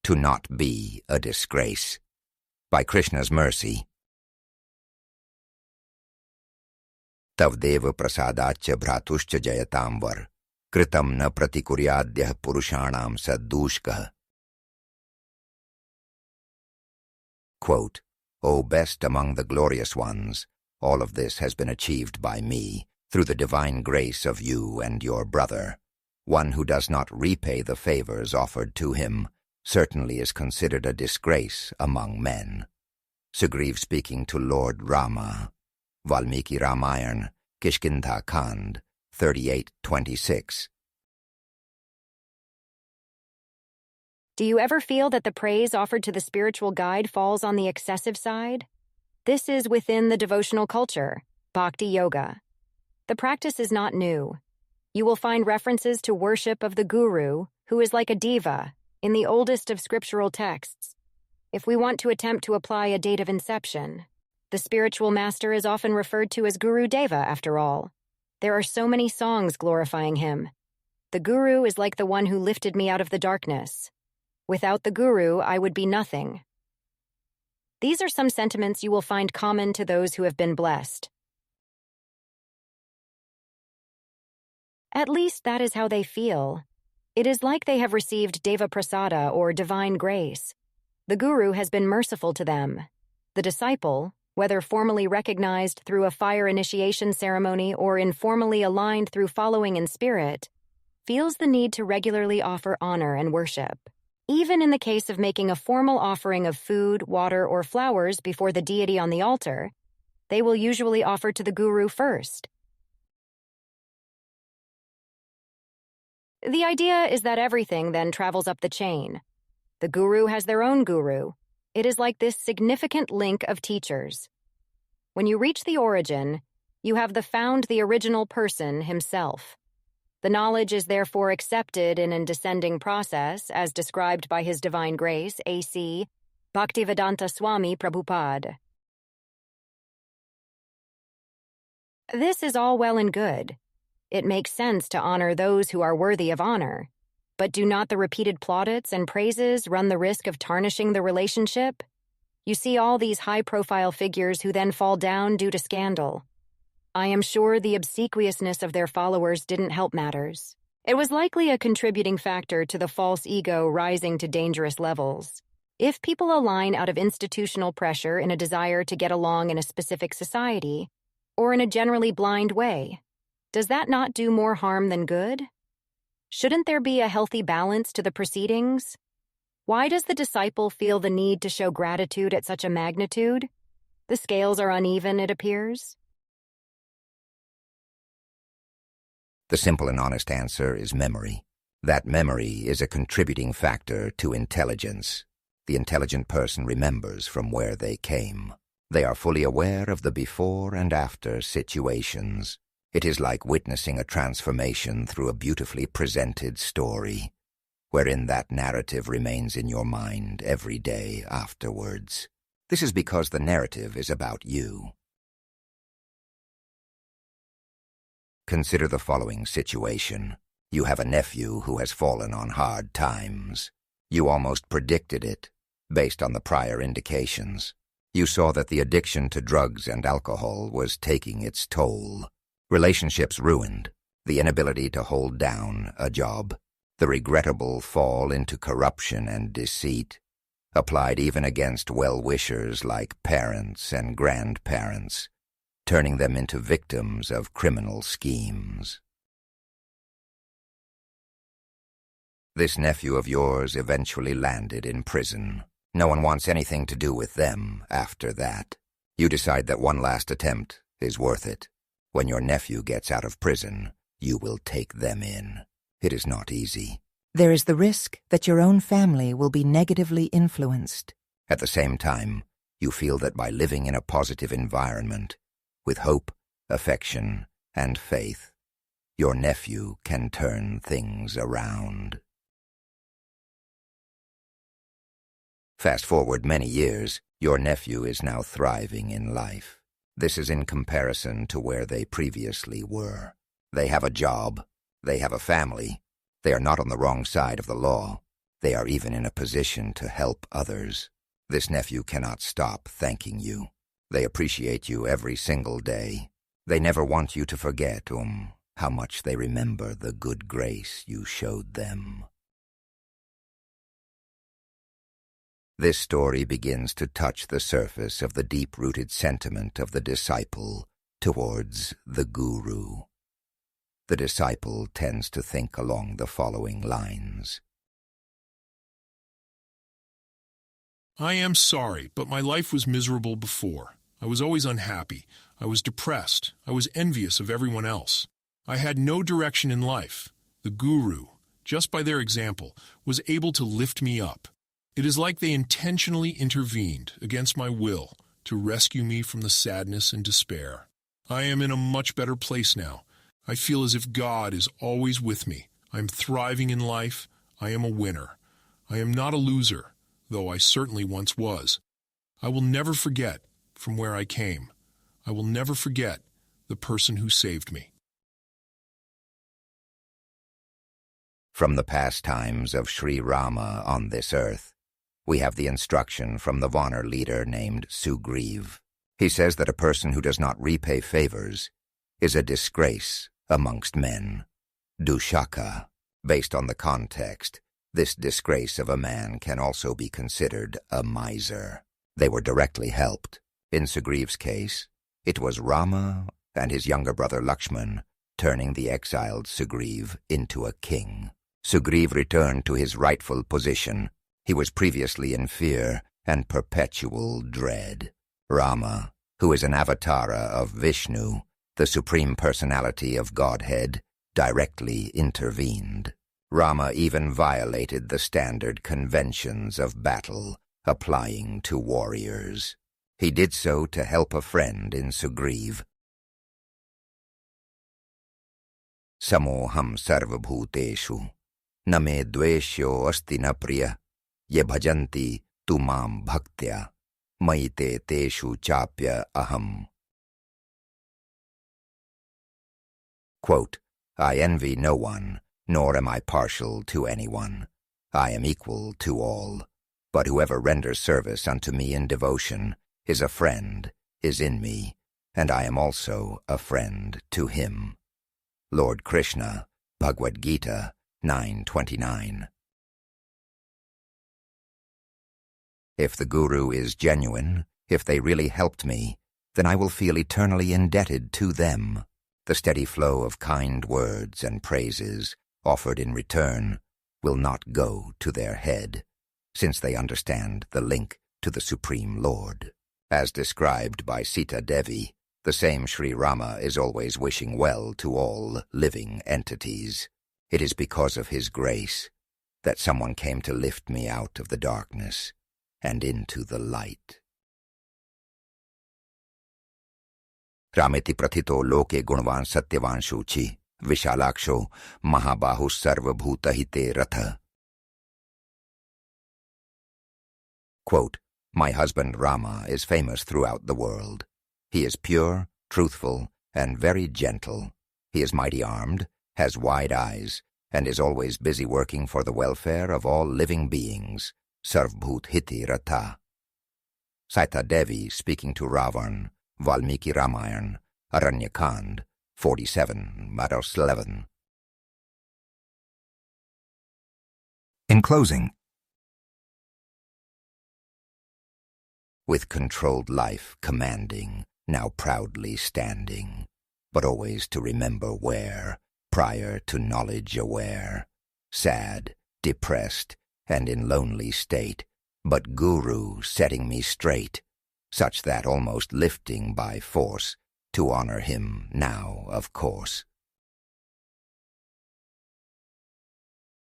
to not be a disgrace. By Krishna's mercy. Tavdeva prasadachya bhratushcha jayatamvar, kritam na pratikuryadhyah purushanam saddushkah. Quote, O best among the glorious ones, all of this has been achieved by me, through the divine grace of you and your brother. One who does not repay the favors offered to him certainly is considered a disgrace among men. Sugriva speaking to Lord Rama. Valmiki Ramayana, Kishkindha Kand, 38:26. Do you ever feel that the praise offered to the spiritual guide falls on the excessive side? This is within the devotional culture, bhakti yoga. The practice is not new. You will find references to worship of the guru, who is like a diva, in the oldest of scriptural texts. If we want to attempt to apply a date of inception, the spiritual master is often referred to as Guru Deva, after all. There are so many songs glorifying him. The guru is like the one who lifted me out of the darkness. Without the guru, I would be nothing. These are some sentiments you will find common to those who have been blessed. At least that is how they feel. It is like they have received Deva Prasada or divine grace. The guru has been merciful to them. The disciple, whether formally recognized through a fire initiation ceremony or informally aligned through following in spirit, feels the need to regularly offer honor and worship. Even in the case of making a formal offering of food, water, or flowers before the deity on the altar, they will usually offer to the guru first. The idea is that everything then travels up the chain. The guru has their own guru. It is like this significant link of teachers. When you reach the origin, you have found the original person himself. The knowledge is therefore accepted in a descending process, as described by His Divine Grace, A.C. Bhaktivedanta Swami Prabhupada. This is all well and good. It makes sense to honor those who are worthy of honor. But do not the repeated plaudits and praises run the risk of tarnishing the relationship? You see all these high-profile figures who then fall down due to scandal. I am sure the obsequiousness of their followers didn't help matters. It was likely a contributing factor to the false ego rising to dangerous levels. If people align out of institutional pressure in a desire to get along in a specific society, or in a generally blind way, does that not do more harm than good? Shouldn't there be a healthy balance to the proceedings? Why does the disciple feel the need to show gratitude at such a magnitude? The scales are uneven, it appears. The simple and honest answer is memory. That memory is a contributing factor to intelligence. The intelligent person remembers from where they came. They are fully aware of the before and after situations. It is like witnessing a transformation through a beautifully presented story, wherein that narrative remains in your mind every day afterwards. This is because the narrative is about you. Consider the following situation. You have a nephew who has fallen on hard times. You almost predicted it, based on the prior indications. You saw that the addiction to drugs and alcohol was taking its toll. Relationships ruined, the inability to hold down a job, the regrettable fall into corruption and deceit, applied even against well-wishers like parents and grandparents, turning them into victims of criminal schemes. This nephew of yours eventually landed in prison. No one wants anything to do with them after that. You decide that one last attempt is worth it. When your nephew gets out of prison, you will take them in. It is not easy. There is the risk that your own family will be negatively influenced. At the same time, you feel that by living in a positive environment, with hope, affection, and faith, your nephew can turn things around. Fast forward many years, your nephew is now thriving in life. This is in comparison to where they previously were. They have a job, they have a family, they are not on the wrong side of the law, They are even in a position to help others. This nephew cannot stop thanking you. They appreciate you every single day. They never want you to forget, how much they remember the good grace you showed them. This story begins to touch the surface of the deep-rooted sentiment of the disciple towards the guru. The disciple tends to think along the following lines. I am sorry, but my life was miserable before. I was always unhappy. I was depressed. I was envious of everyone else. I had no direction in life. The guru, just by their example, was able to lift me up. It is like they intentionally intervened against my will to rescue me from the sadness and despair. I am in a much better place now. I feel as if God is always with me. I am thriving in life. I am a winner. I am not a loser, though I certainly once was. I will never forget from where I came. I will never forget the person who saved me. From the pastimes of Sri Rama on this earth, we have the instruction from the Vanar leader named Sugriva. He says that a person who does not repay favors is a disgrace amongst men. Dushaka. Based on the context, this disgrace of a man can also be considered a miser. They were directly helped. In Sugriva's case, it was Rama and his younger brother Lakshman turning the exiled Sugriva into a king. Sugriva returned to his rightful position. He was previously in fear and perpetual dread. Rama, who is an avatara of Vishnu, the supreme personality of Godhead, directly intervened. Rama even violated the standard conventions of battle applying to warriors. He did so to help a friend in Sugriva. Samoham sarvabhuteshu, na me dveshyo asti na priya, ye bhajanti tu mam bhaktya, maite teshu chapya aham. Quote, I envy no one, nor am I partial to anyone. I am equal to all. But whoever renders service unto me in devotion is a friend, is in me, and I am also a friend to him. Lord Krishna, Bhagavad-gita 9:29. If the Guru is genuine, if they really helped me, then I will feel eternally indebted to them. The steady flow of kind words and praises offered in return will not go to their head, since they understand the link to the Supreme Lord. As described by Sita Devi, the same Sri Rama is always wishing well to all living entities. It is because of his grace that someone came to lift me out of the darkness and into the light. Rameti pratito loke gunvan satyavan shuchi, vishalaksho mahabahu sarvabhuta hite ratha. Quote, my husband Rama is famous throughout the world. He is pure, truthful, and very gentle. He is mighty armed, has wide eyes, and is always busy working for the welfare of all living beings. Sarvbhut hiti ratha. Sita Devi speaking to Ravan, Valmiki Ramayana, Kand, 47:11. In closing, with controlled life commanding, now proudly standing, but always to remember where, prior to knowledge aware, sad, depressed, and in lonely state, but Guru setting me straight, such that almost lifting by force, to honor him now, of course.